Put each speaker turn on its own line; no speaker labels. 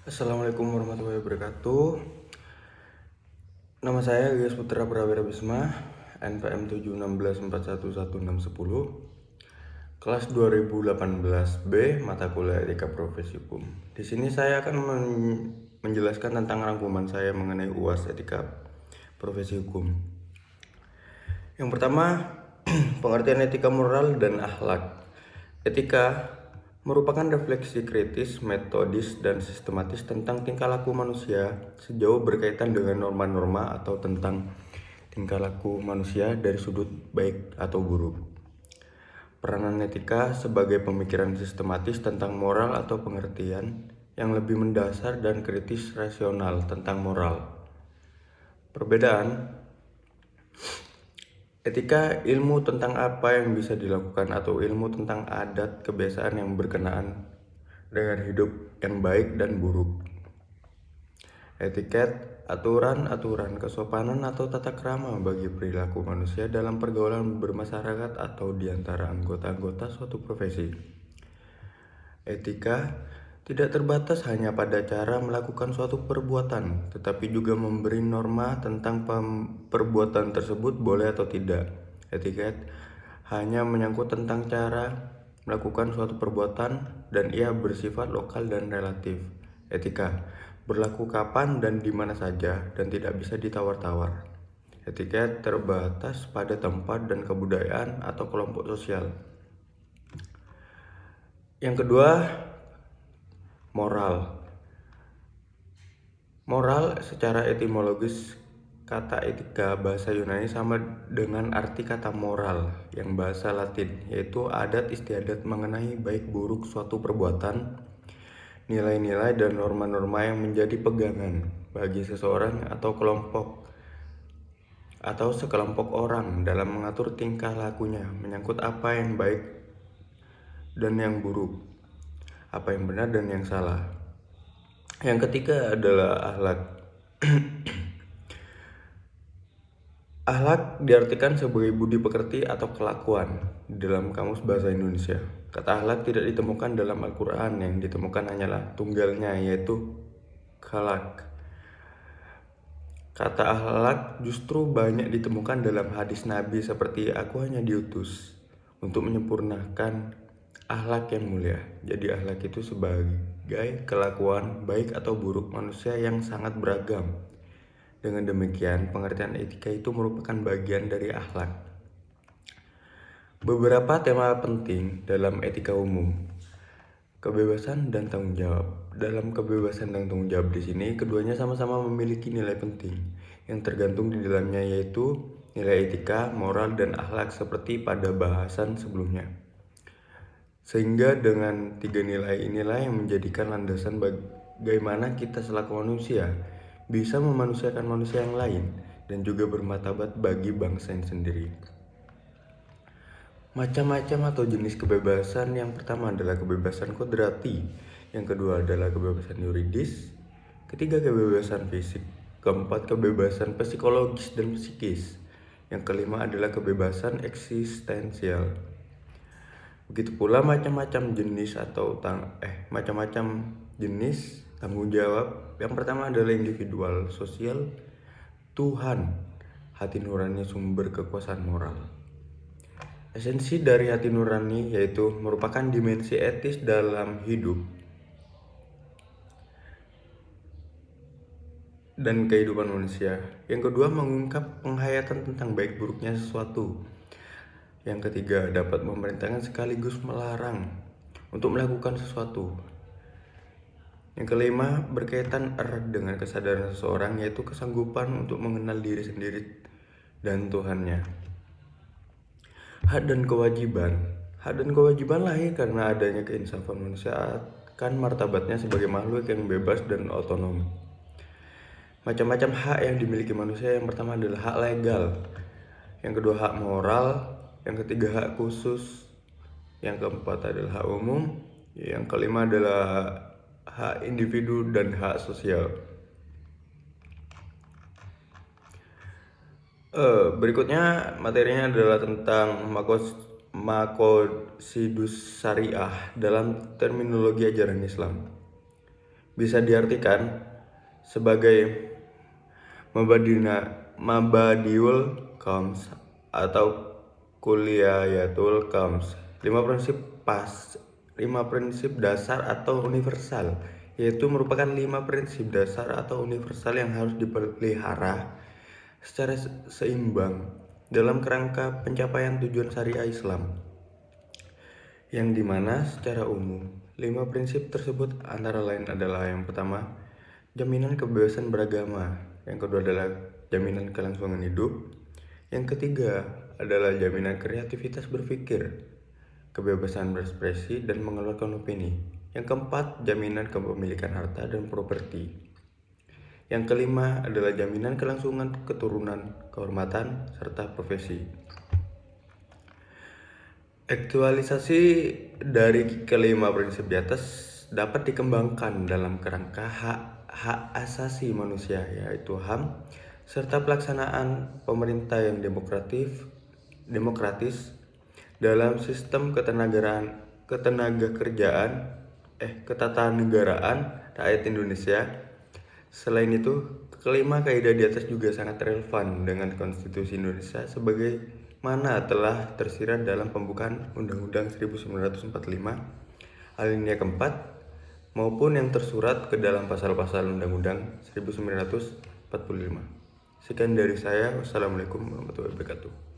Assalamualaikum warahmatullahi wabarakatuh. Nama saya Gias Putra Prawira Bisma, NPM 716411610, kelas 2018B, mata kuliah Etika Profesi Hukum. Di sini saya akan menjelaskan tentang rangkuman saya mengenai UAS Etika Profesi Hukum. Yang pertama, pengertian etika moral dan akhlak. Etika merupakan refleksi kritis, metodis, dan sistematis tentang tingkah laku manusia sejauh berkaitan dengan norma-norma atau tentang tingkah laku manusia dari sudut baik atau buruk. Peranan etika sebagai pemikiran sistematis tentang moral atau pengertian yang lebih mendasar dan kritis rasional tentang moral. Perbedaan etika ilmu tentang apa yang bisa dilakukan atau ilmu tentang adat kebiasaan yang berkenaan dengan hidup yang baik dan buruk. Etiket, aturan-aturan kesopanan atau tata krama bagi perilaku manusia dalam pergaulan bermasyarakat atau di antara anggota-anggota suatu profesi. Etika tidak terbatas hanya pada cara melakukan suatu perbuatan, tetapi juga memberi norma tentang perbuatan tersebut boleh atau tidak. Etiket hanya menyangkut tentang cara melakukan suatu perbuatan dan ia bersifat lokal dan relatif. Etika berlaku kapan dan di mana saja dan tidak bisa ditawar-tawar. Etiket terbatas pada tempat dan kebudayaan atau kelompok sosial. Yang kedua, moral. Moral secara etimologis kata etika bahasa Yunani sama dengan arti kata moral yang bahasa Latin, yaitu adat istiadat mengenai baik buruk suatu perbuatan, nilai-nilai dan norma-norma yang menjadi pegangan bagi seseorang atau kelompok atau sekelompok orang dalam mengatur tingkah lakunya menyangkut apa yang baik dan yang buruk, apa yang benar dan yang salah. Yang ketiga adalah akhlak. Akhlak diartikan sebagai budi pekerti atau kelakuan dalam Kamus Bahasa Indonesia. Kata akhlak tidak ditemukan dalam Al-Quran, yang ditemukan hanyalah tunggalnya, yaitu khalaq. Kata akhlak justru banyak ditemukan dalam hadis Nabi seperti aku hanya diutus untuk menyempurnakan akhlak yang mulia. Jadi akhlak itu sebagai kelakuan baik atau buruk manusia yang sangat beragam. Dengan demikian, pengertian etika itu merupakan bagian dari akhlak. Beberapa tema penting dalam etika umum. Kebebasan dan tanggung jawab. Dalam kebebasan dan tanggung jawab di sini, keduanya sama-sama memiliki nilai penting yang tergantung di dalamnya, yaitu nilai etika, moral, dan akhlak seperti pada bahasan sebelumnya. Sehingga dengan tiga nilai inilah yang menjadikan landasan bagaimana kita selaku manusia bisa memanusiakan manusia yang lain dan juga bermartabat bagi bangsa yang sendiri. Macam-macam atau jenis kebebasan. Yang pertama adalah kebebasan kodrati, yang kedua adalah kebebasan yuridis, ketiga kebebasan fisik, keempat kebebasan psikologis dan psikis, yang kelima adalah kebebasan eksistensial. Begitu pula macam-macam jenis tanggung jawab. Yang pertama adalah individual, sosial, Tuhan, hati nurani sumber kekuasaan moral. Esensi dari hati nurani yaitu merupakan dimensi etis dalam hidup dan kehidupan manusia. Yang kedua, mengungkap penghayatan tentang baik buruknya sesuatu. Yang ketiga, dapat memerintahkan sekaligus melarang untuk melakukan sesuatu. Yang kelima, berkaitan erat dengan kesadaran seseorang, yaitu kesanggupan untuk mengenal diri sendiri dan Tuhannya. Hak dan kewajiban. Hak dan kewajiban lahir karena adanya keinsafan manusia akan martabatnya sebagai makhluk yang bebas dan otonom. Macam-macam hak yang dimiliki manusia. Yang pertama adalah hak legal, yang kedua hak moral, yang ketiga hak khusus, yang keempat adalah hak umum, yang kelima adalah hak individu dan hak sosial. Berikutnya materinya adalah tentang makosidus syariah dalam terminologi ajaran Islam. bisa diartikan sebagai Mabadiul Qams atau Kuliyatul Qams. 5 prinsip dasar atau universal, yaitu merupakan 5 prinsip dasar atau universal yang harus dipelihara secara seimbang dalam kerangka pencapaian tujuan syariah Islam, yang dimana secara umum 5 prinsip tersebut antara lain adalah: yang pertama, jaminan kebebasan beragama; yang kedua adalah jaminan kelangsungan hidup; yang ketiga adalah jaminan kreativitas berpikir, kebebasan berekspresi dan mengeluarkan opini; yang keempat, jaminan kepemilikan harta dan properti; yang kelima adalah jaminan kelangsungan keturunan, kehormatan, serta profesi. Aktualisasi dari kelima prinsip di atas dapat dikembangkan dalam kerangka hak asasi manusia, yaitu HAM, serta pelaksanaan pemerintah yang demokratis dalam sistem ketatanegaraan rakyat Indonesia. Selain itu, kelima kaidah di atas juga sangat relevan dengan Konstitusi Indonesia sebagaimana telah tersirat dalam pembukaan Undang-Undang 1945 alinea keempat maupun yang tersurat ke dalam pasal-pasal Undang-Undang 1945. Sekian dari saya. Wassalamualaikum warahmatullahi wabarakatuh.